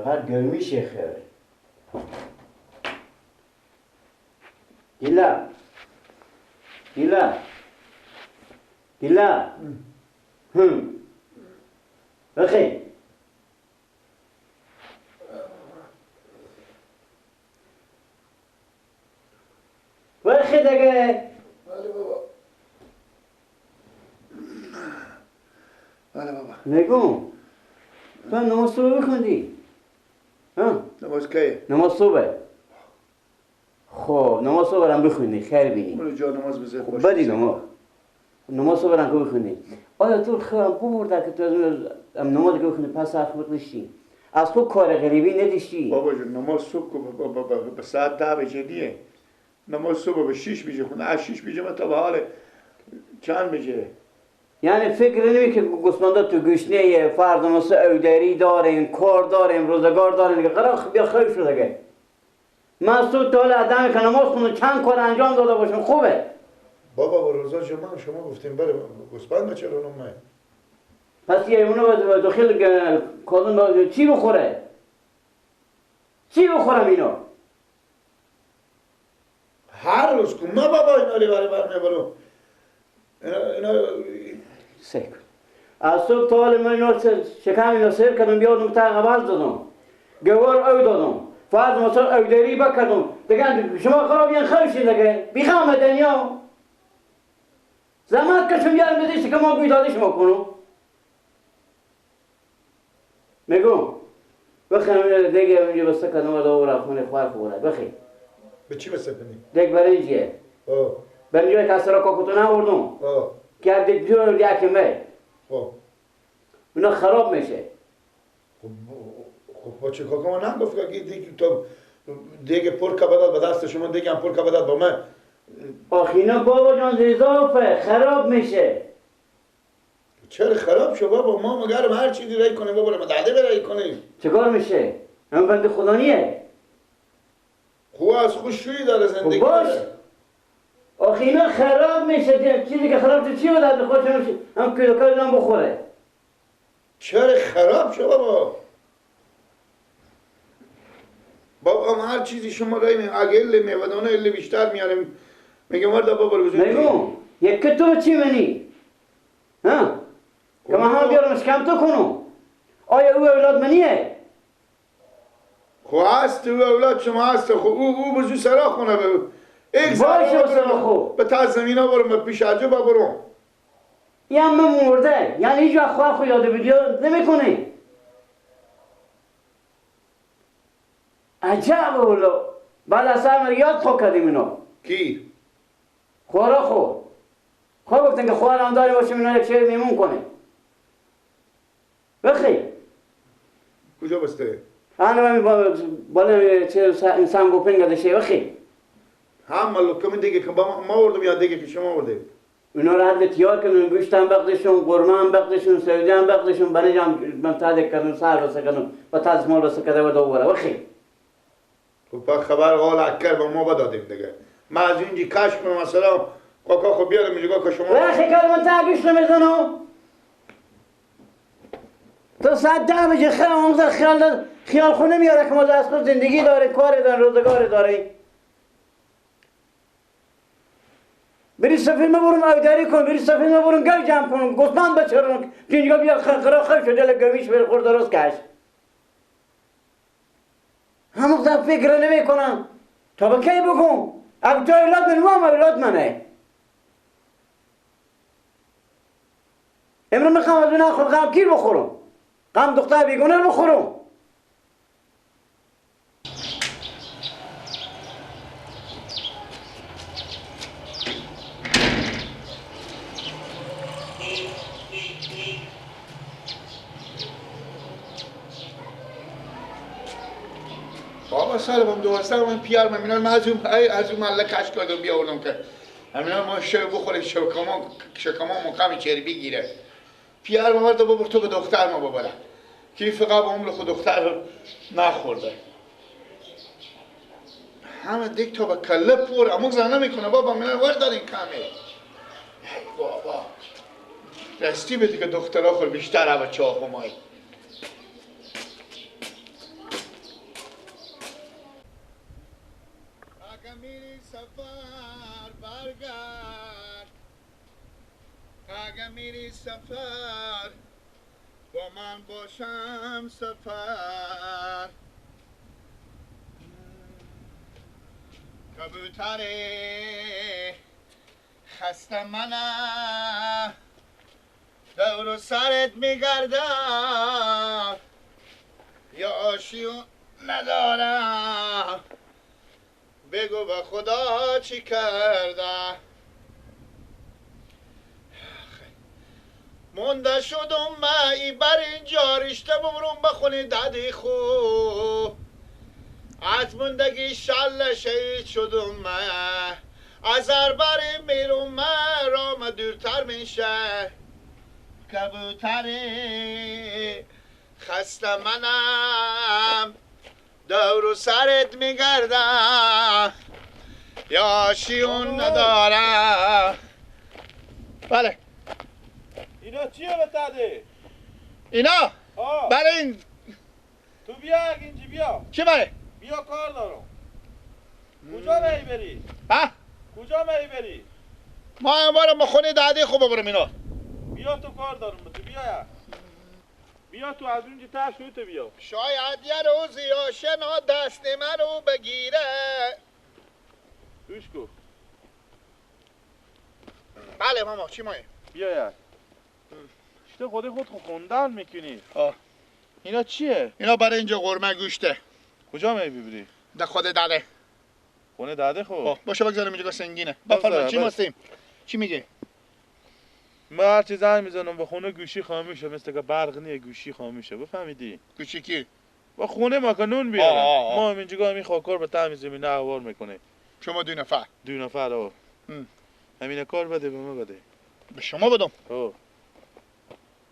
فقط گرمی شیخه. گیلا گیلا گیلا بخی بخی دیگه. بله بابا. بله بابا. نگو تو نماز صبح بخوندی؟ ها؟ نماز کیه؟ نماز صبح. خب نماز صبح هم بخونی خیر بینی. مولو جا نماز بذار خب بدی نماز صبح هم که بخونی. آیا تو خیلی بمورده که تو از نماز که بخونی پس حرف بخونی؟ از تو کار غریبی ندیشی؟ بابا جون نماز صبح که به ساعت 10 بجه دیه. نماز صبح به 6 بجه خونه. از 6 بجه من تا به حال چند بجه؟ یعنی فکر نمی که گوسفندا تو گوشنه فرض مثل اودری داریم، کار داریم، روزگار داریم که قرار بیا خیلی شده که مسعود تا آدمی که نماز خونه چند کار انجام داده باشم خوبه. بابا با روزا شما گفتیم بره گوسفند چرا نمیه؟ پس یه اونو داخل کادون چی بخوره؟ چی بخورم اینا؟ هر روز کن ما بابا اینا لیواره میبرم. اینا سه کن. از صبح تا حال من اینا شکم اینا سیر کردم بیادم تا قبل دادم. گوار او دادم. فرض مثلا اودری بکردم. دیگه شما خرابیان خرشین دیگه. بیخام دنیا. زحمت کشم بیارم بدیشتی که ما بیدادش ما کنم. میگم بخیر دیگه اونجا بسته کردم و داور خونه خوار خوره بخیر. به چی بسپنی؟ دیگه برنجیه. برنجی که اصلا کاکوتو نوردم. که دیگه یکی می. اونا خراب میشه. خب با چه کاکا ما نگفت که دیگه تو دیگه پر کبدات به دست شما دیگه هم پر کبدات با من. آخینا بابا جان اضافه خراب میشه. چرا خراب شو بابا؟ ما مگرم هر چیزی رای کنیم بابا ما داده برای کنیم. چیکار میشه؟ هم بنده خدا نیه. خواه از خوشویی داره زندگی. خب باش. آخینا خراب میشه. چیزی که خراب شد چی بده به خودش هم کلوکای هم بخوره. چرا خراب شو بابا؟ بابا هم هر چیزی شما رای میم اگه اله میودانه اله بیشتر میاریم. میگه مرد بابا رو بزنید. میگم یک تو چی منی؟ ها؟ که من هم بیارمش کم تو کنم. آیا او اولاد منیه؟ خو هست او اولاد شما هست خو او بزو سرا خونه به ایک باشه سرا خو به تا زمین ها برم به پیش عجب برم یه همه مرده یعنی هیچ وقت خواه خو یاده بیدیو نمی کنی عجب اولا بعد از همه یاد خو کردیم اینا کی؟ خورا خو خواه گفتن که خواه هم داری باشیم اینا یک شیر میمون کنیم بخی کجا بسته؟ آنه بالا چه انسان گوپن گده شی بخی هم مالو کمی دیگه که ما وردم یا دیگه که شما ورده اونا را حد تیار کنن گوشت هم بقدشون قرمه هم بقدشون سویده هم بقدشون بنج هم من تازه کردن سر بسه کردن و تازه مال بسه کرده و دوباره بخی خب پا خبر حال اکر با ما بدادیم دیگه ما از اینجی کشف کنم مثلا کاکا خب بیارم اینجا که شما بخی کار من تاگیش نمیزنم تو ساعت 10 بجه خیال خونه میاره که ما از خود زندگی داره کار داره روزگار داره بری سفیر مبرون آیداری کن بری سفیر مبرون گل جمع کن گفتمان بچرون جنگا بیا خرا خر شده لگمیش بر خور درست کش هم وقت فکر نمی کنم تا به کی بگم اگه تو اولاد من ما اولاد منه امرو میخوام از اون خود غم کیر بخورم غم دختر بیگونه بخورم بابا سالم دوسته من پیار من میگم از اون مال کاش کردم بیاوردم که همین ما شو بخوره شکما مقامی چری بگیره پیار ما مرد بابا تو به دختر ما ببره کی فقط با عمر خود دختر نخورده همه دیگه تو به کله پور امو زنه میکنه بابا من ورد دارین کامل ای بابا راستی بده که دخترها خور بیشتر بچه‌ها همای اگه میری سفر برگرد، اگه میری سفر با من باشم سفر. کبوتر خسته منم دور و سرت میگردم، یا آشیون ندارم بگو به خدا چی کردم. مونده شدم من بر اینجا رشته ببرم بخونی ددی خوب، از موندگی شل شهید شدم من، از اربر میرم من رام دورتر میشه. کبوتر خسته منم دور و سرت میگردم، یا شیون ندارم. بله اینا چیه بتده؟ اینا برای این تو بیا اینجا بیا. چی برای؟ بیا کار دارم. کجا میی بری؟ ها؟ کجا میی بری؟ ما اموارم خونه دادی خوب برم اینا. بیا تو کار دارم تو بیا. بیا تو از اونجا تا شوت بیا. شاید یه روزی آشنا دست منو بگیره. گوش کن. بله ماما چی مایه؟ بیا یا. چطور خود خوندن میکنی؟ آه. اینا چیه؟ اینا برای اینجا قرمه گوشته. کجا میی ببری؟ ده خود داده. خونه داده خب. باشه بگذارم اینجا سنگینه. بگذار، بفرما چی بس. مستیم؟ چی میگه؟ من هر چی زنگ میزنم به خونه گوشی خاموشه، مثل که برق نیه گوشی خاموشه. بفهمیدی؟ گوشی کی؟ با خونه ما که نون بیارن. آه. ما هم اینجا همین خاکار به تعمیر زمینه هوار میکنه. شما 2 نفر. 2 نفر آه. همین کار بده به ما بده. به شما بدم. آه.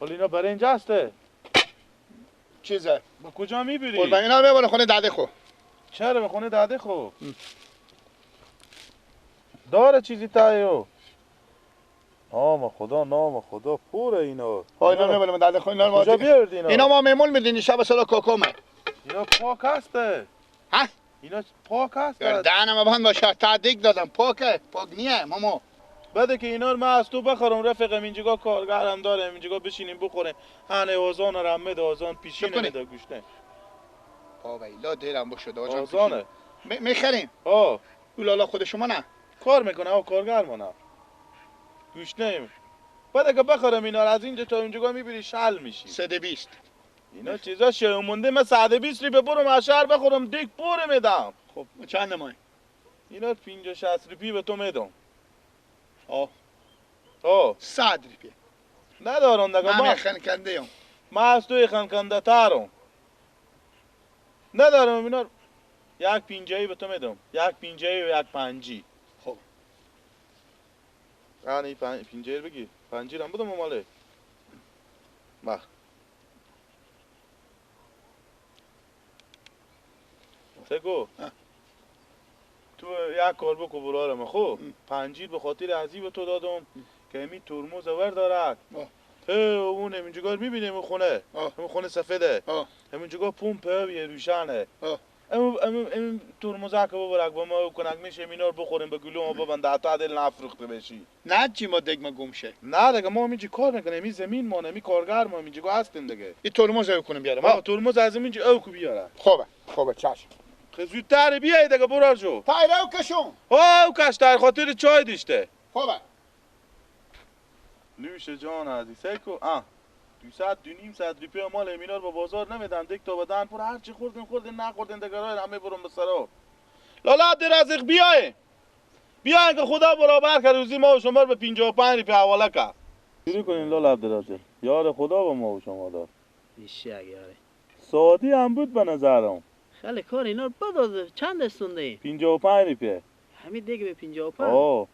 حالا اینا برای اینجا هسته؟ چیزه؟ با کجا میبری؟ قربان اینا رو ببر خونه داده خو. چرا به خونه داده خو؟ داره چیزی تایو؟ نام خدا پوره اینا. اینا رو ببرم داده خو. اینا رو کجا بیاردی اینا؟ اینا ما میمون میدین شب سال کوکومه. اینا پاک هسته. ها؟ اینا پاک هسته. دهنم بند باشه تعدیق دادم پاکه پاک نیه ماما. بده که اینا رو من از تو بخورم رفقم اینجا کارگرم دارم اینجا بشینیم بخوریم. هنه آزان رو مد آزان پیشینه مده گوشته. بابا ایلا دیرم بشد آزانه. میخریم. آه. اولالا خود شما نه. کار میکنه او کارگر مانم. گوشته. بده که بخورم اینا رو از اینجا تا اونجا میبری شل میشی. 120. اینا چیزا شیو مونده من 120 ری برم از شهر بخورم دیگ پوره میدم. خب چند ماه؟ اینا 50 60 روپیه به تو میدم. آه 100 روپیه ندارم دیگه من خنکنده ام. من از توی خنکنده ترم ندارم اینا 1.50 به تو میدم 1.50 و 1.5. خب یعنی 50 بگی 5 هم بدم ماله بخ سگو تو یک کار بکو برارم خب 5 به خاطر ازی به تو دادم که امی ترمز ور دارد اون همینجا میبینیم اون خونه سفیده همینجا پمپ یه روشنه اون ترمزه که ببرک با ما کنک میشه اینا رو بخوریم به گلو ما ببنده حتی دل نفروخته بشی نه چی ما دگمه گم شه نه دیگه ما همینجا کار میکنیم این زمین ما نمی کارگر ما همینجا هستیم دیگه این ترمز رو کنیم بیارم ترمز از همینجا او کو بیاره خوبه چشم زودتر بیای دیگه برار جو تایره و کشون او کش در خاطر چای دیشته خوبه نوش جان عزیز سیکو 200 200 روپیه مال امینا رو با بازار نمیدن دیگه تا بدن پر هر چی خوردن نخوردن دیگه راه همه برون به سرا لالا درازق بیای که خدا برابر کرد روزی ما و شما رو به 55 روپیه حواله کرد شروع کنین لالا عبدالرازق یار خدا با ما و شما دار میشه یاره ساعتی هم بود به نظرم خیلی کار اینا رو بداز چند استونده 55 روپیه همین دیگه به 55 آه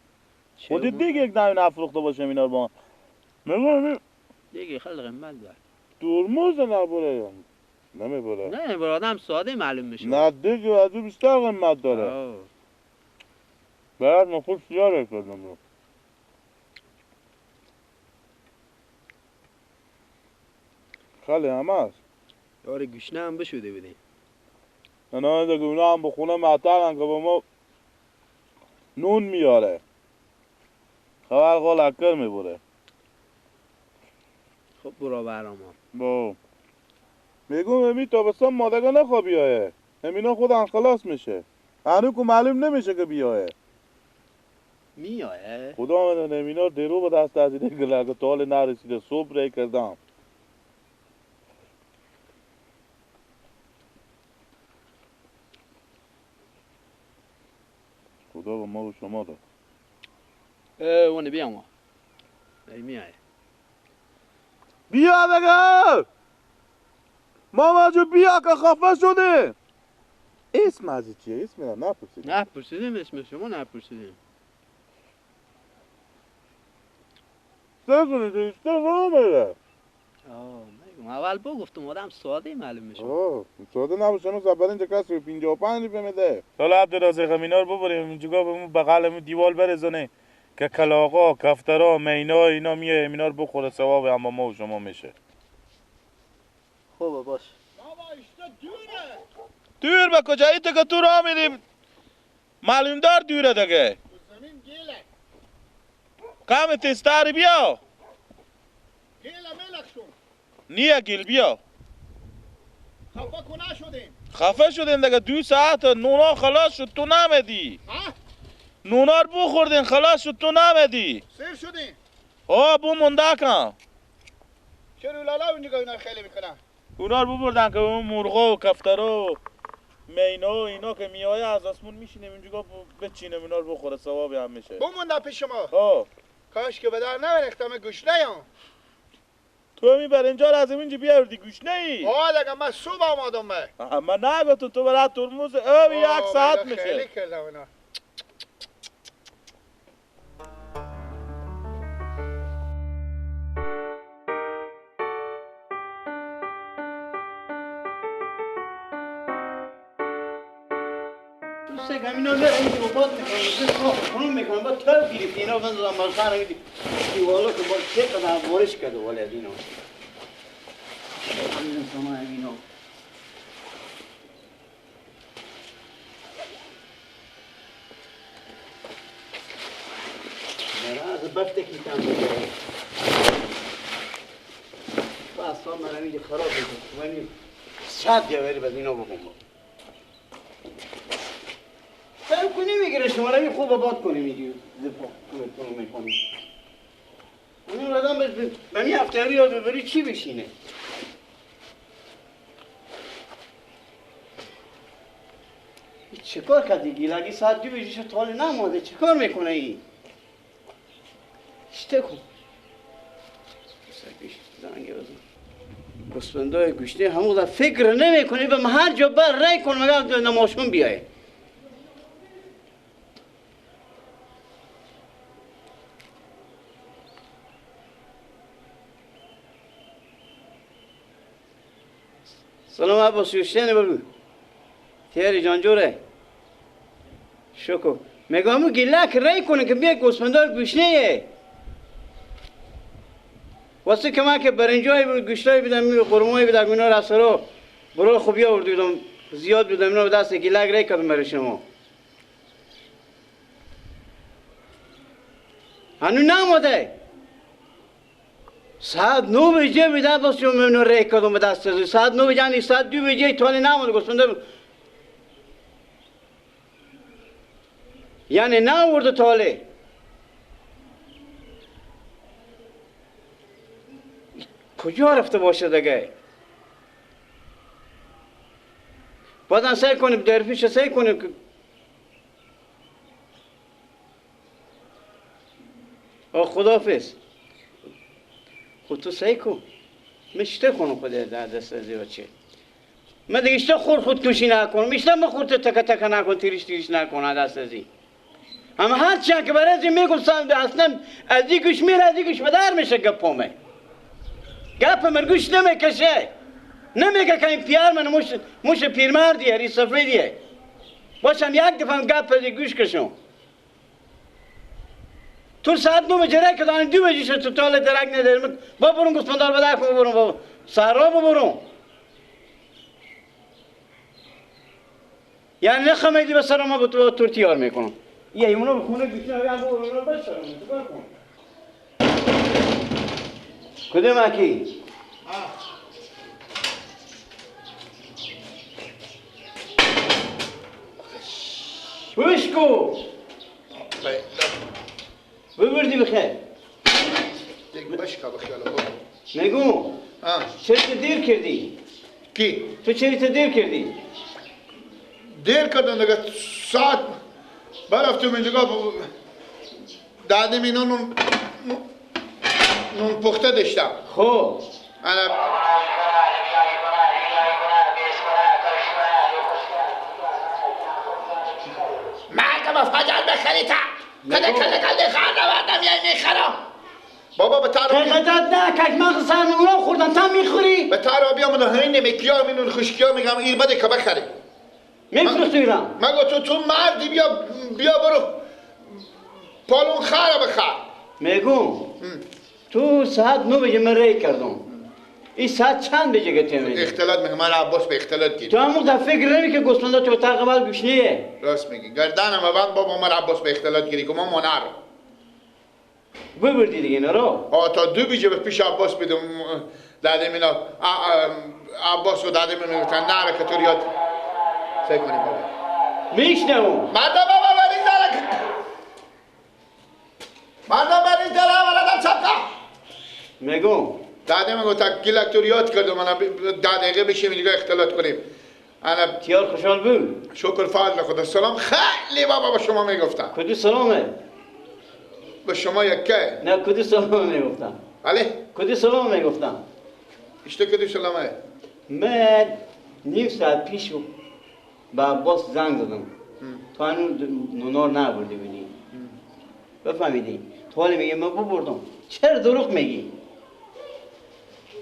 خودت دیگه یک دمی نفروخته باشم اینا رو با من دیگه خیلی قیمت داره ترمز نبره نمیبره نه بر آدم ساده معلوم میشه نه دیگه از اون بیشتر قیمت داره باید من خود سیاره کردم رو خیلی همه هست آره گوشنه هم بشوده بودیم نه دیگه اونا هم به خونه محترن که با ما نون میاره، خبر قال اکر میبره. خب برو برام. با میگم امی تابستان مادگا نخوا بیایه، امینا خودم خلاص میشه، هنو که معلوم نمیشه که بیایه. میایه؟ خدا من امینا درو به دست از اینه گله که تال نرسیده صبح رای کردم. خدا به ما و شما داد. اونه بیام. ای میایه. بیا دیگه ماما جو، بیا که خفه شده. اسم از چیه؟ اسم را نپرسیدیم. نپرسیدیم اسم شما، نپرسیدیم. سه کنید ایسته را میره. میگم اول گفتم آدم ساده معلوم میشه. ساده نباشه نو زبرین چه کسی 55 بمیده. حالا عبدالرازق اینا رو ببریم اینجا به بغل همون دیوال برزنه که کلاغا، کفترا، مینا اینا میه اینا رو بخوره، ثواب اما ما و شما میشه. خوبه باش. بابا اشته دوره. دور به کجایی تو که تو راه میریم معلوم دار دوره دیگه. زمین گیله. کم تستاری بیا. گیله ملکشون. نیه گل بیا. خفه کنه شدیم. خفه شدیم دیگه 2 ساعت نونا خلاص شد تو نمیدی. ها؟ نونا رو بخوردین خلاص شد تو نمیدی. سیر شدیم. بو مونده کن. چرا لالا اونجا اینا خیلی میکنن؟ اونا رو ببردن که اون مرغا و کفترا و مینا و اینا که میایه از آسمون میشینیم اینجا بچینیم اینا رو بخوره، ثوابی هم میشه. بمونده پیش شما. کاش که به در نمیرختم گوشنه هم. تو میبر اینجا رو از اینجا بیاردی گوشنه ای؟ دیگه من صبح آمادم به. اما نه تو برای ترموز 1 ساعت میشه. خیلی کردم اینا. دوسته همینا نه این روبات میکنم خونم میکنم با تو گیرفتی اینا بندازم باز سر میدی دیوالا که باز چه قدر بارش کرده ولد اینا همین شما همینا مرا از بفته کی کم بگیره باز سال مرا میگه خراب بگم ولی شاید جوری بز اینا بگم سر کنی میگیره شما رو خوب آباد کنی میگی دفاع میکنی اون آدم به می هفته‌ای یاد ببری چی بشینه چه کار کردی گیلگی ساعت 2 بجیش تاله نماده چه کار میکنه ای شته کن سرکش زنگه بزن گوسفندای گوشته همون دا فکر نمیکنی به هر جا بر رای کن مگه نماشون بیایه سلام عباس یوشتینه بگو تیاری جان جوره شکر میگم گیلک رای کنه که بیا گوسفندار گوشنه واسه که من که برنجای بود گوشتای بدم قرمای بدم اینا را سرا برای خوبی آورد بودم زیاد بودم اینا به دست گیلک رای کردم برای شما هنو نماده ساعت 9 بجه بیدار باز شما منو رای کردم به دست ساعت 9 بجه ساعت 2 بجه تالی نماده گوسفندار یعنی نه آورده تاله کجا رفته باشه دیگه بعدن سعی کنیم در پیش سعی کنیم که خداحافظ خود تو سعی کن مشته کنم خود در دست زیاد چه من دیگه اشته خود کشی نکنم اشته من خود تک تک نکن تیریش نکن دست ازی اما هر چند که برای ازی میگم اصلا از این گوش میره از این گوش بدر میشه گپامه گپ من گوش نمیکشه نمیگه که این پیار من موش پیرمردیه ری سفیدیه باشم یک دفعه گپ از گوش کشم تو ساعت 9 بجه رای که دانه 2 بجه شد تو تاله درک نداریم با برون گوسفندار بدر کن برون با سهرا برون یعنی نخمیدی به سر ما با تو تیار میکنم یه ایمونو به خونه گوشنه هم برو اونو بشترم چیکار کن کدوم اکی بوشکو ببردی بخیر دیگه بشکا بخیال برو میگو چرا دیر کردی؟ کی؟ تو چرا دیر کردی؟ دیر کردن دیگه ساعت برفتم اینجا دادم اینو نون پخته داشتم خب انا مرگم فجر بخریتا کده خواهد نوردم یه میخرم بابا به تارابی قدرت نه که من سرم اونا خوردن تا میخوری؟ به تارابی هم هنه میکیا مینون خشکیا میگم این بده که بخری میفرستی ایران مگو تو مردی بیا برو پالون خاره بخر میگو تو ساعت 9 بجه من ری کردم این ساعت چند بجه گتی میگی؟ اختلاط میگم من عباس به اختلاط گیر تو هم وقت فکر نمی که گوسفندا تو تقبل گوشنیه راست میگی گردنم بند بابا من عباس به اختلاط گیری که ما منر ببردی دیگه نرو تا 2 بجه به پیش عباس بدم دادم اینا عباس رو دادم اینا گفتن نره که تو ریاد فکر کنیم بابا میشنوم مردم بابا بریز داره مردم بریز داره ولدم چپکا میگو دادم میگو تا گلک تو ریاد کردم من 10 دقیقه بشیم دیگه اختلاط کنیم انا تیار خوشحال بود شکر فضل خدا سلام خیلی بابا به شما میگفتم کدو سلامه به شما یکه نه کدو سلام میگفتم بله کدو سلام میگفتم اشته کدو سلامه من نیم ساعت پیش با عباس زنگ زدم تو هنوز نونار نبرده بودی بفهمیدی تو حالی میگه من ببردم چرا دروغ میگی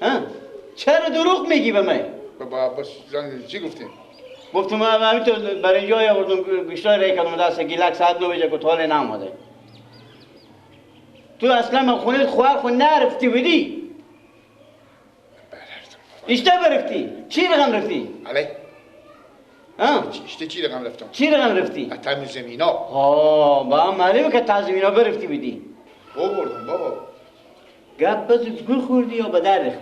ها چرا دروغ میگی به من بابا عباس زنگ چی گفتیم گفتم من همینطور برای اینجا آوردم گوشتای ری کردم دست گیلک ساعت 9 بجه که تو حال نامده تو اصلا من خونه خود نرفتی بودی اشته برفتی چی رقم رفتی بله ها اشته چی رقم رفتم چی رقم رفتی تم زمینا با هم معلومه که تا زمینا برفتی بودی بردم بابا گپ بس گل خوردی یا به در رخت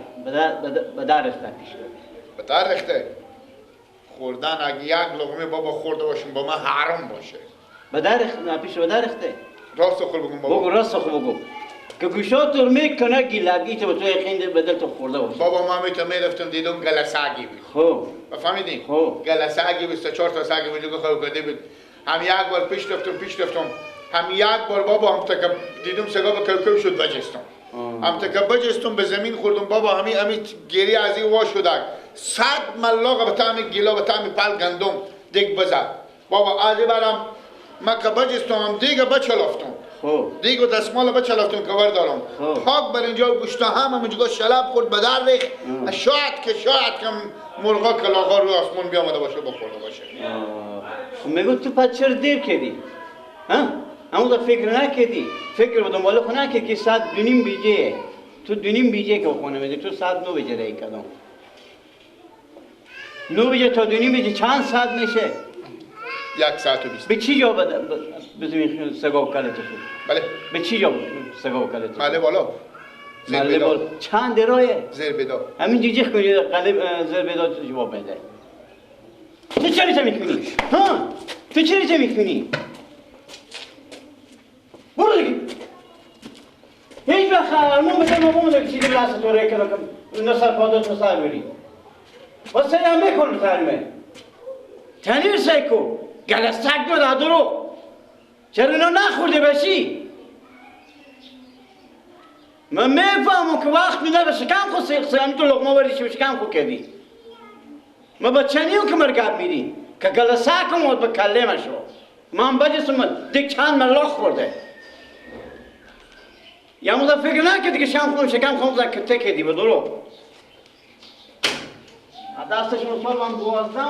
پیش به در رخته خوردن اگه یک لقمه بابا خورده باشیم با من حرام باشه به در رخت پیش به در رخته راست خور بگم بابا بگو راست خو بگو که گوشات رو میکنه گیلگی تو به تو یقین بدل تو خورده باشه بابا ما میتونم میرفتم دیدم گلساگی بود خب فهمیدین خب گلساگی 24 تا ساگی بود خواب کرده بود هم یک بار پیش رفتم هم یک بار بابا هم تک دیدم سگا با کوکو شد بجستم هم تک بجستم به زمین خوردم بابا همین گیری از این وا شد 100 ملاقه به طعم گیلا به طعم پل گندم دیگ بزد بابا آجی برام من که بجستم هم دیگه بچلافتم خب دیگه دستمال بچلافتم که دارم خاک بر اینجا گوشتا هم اینجا شلاب خورد به در ریخ شاید که مرغا کلاغا رو آسمون بیامده باشه بخورده باشه میگو تو پس چرا دیر کردی ها اما تو فکر نکردی فکر به دنبال خونه نکردی که ساعت 2:30 بجه تو 2:30 بجه که خونه میدی تو ساعت 9 بجه ری کردم 9 بجه تا 2:30 بجه چند ساعت میشه 1 ساعت و 20 به چی جا بزنی سگا و کلت شد بله به چی جا سگا و کلت شد ماله بالا ماله بالا چند رایه زیر بدا همین جیجیخ کنی قلب زیر بدا جواب بده تو چرا میکنی ها تو چرا میکنی برو دیگه هیچ وقت خرمون مثل مامون که چیزی لحظه تو ری کنم نصر پاداش تو سر بری واسه هم میکنم سرمه تنیر سیکو گلستک دو دادرو چرا اینو نخورده باشی من میفهمم که وقت میده به شکم خود سیخ تو لقمه بریشی به شکم خود کردی من بچنیو که مرگب میدی که گلستکم و به کله مشو من بجسم دیگه چند ملاخ خورده یا مزا فکر نکردی که شکم خود کته کردی به درو دستش مصال من 12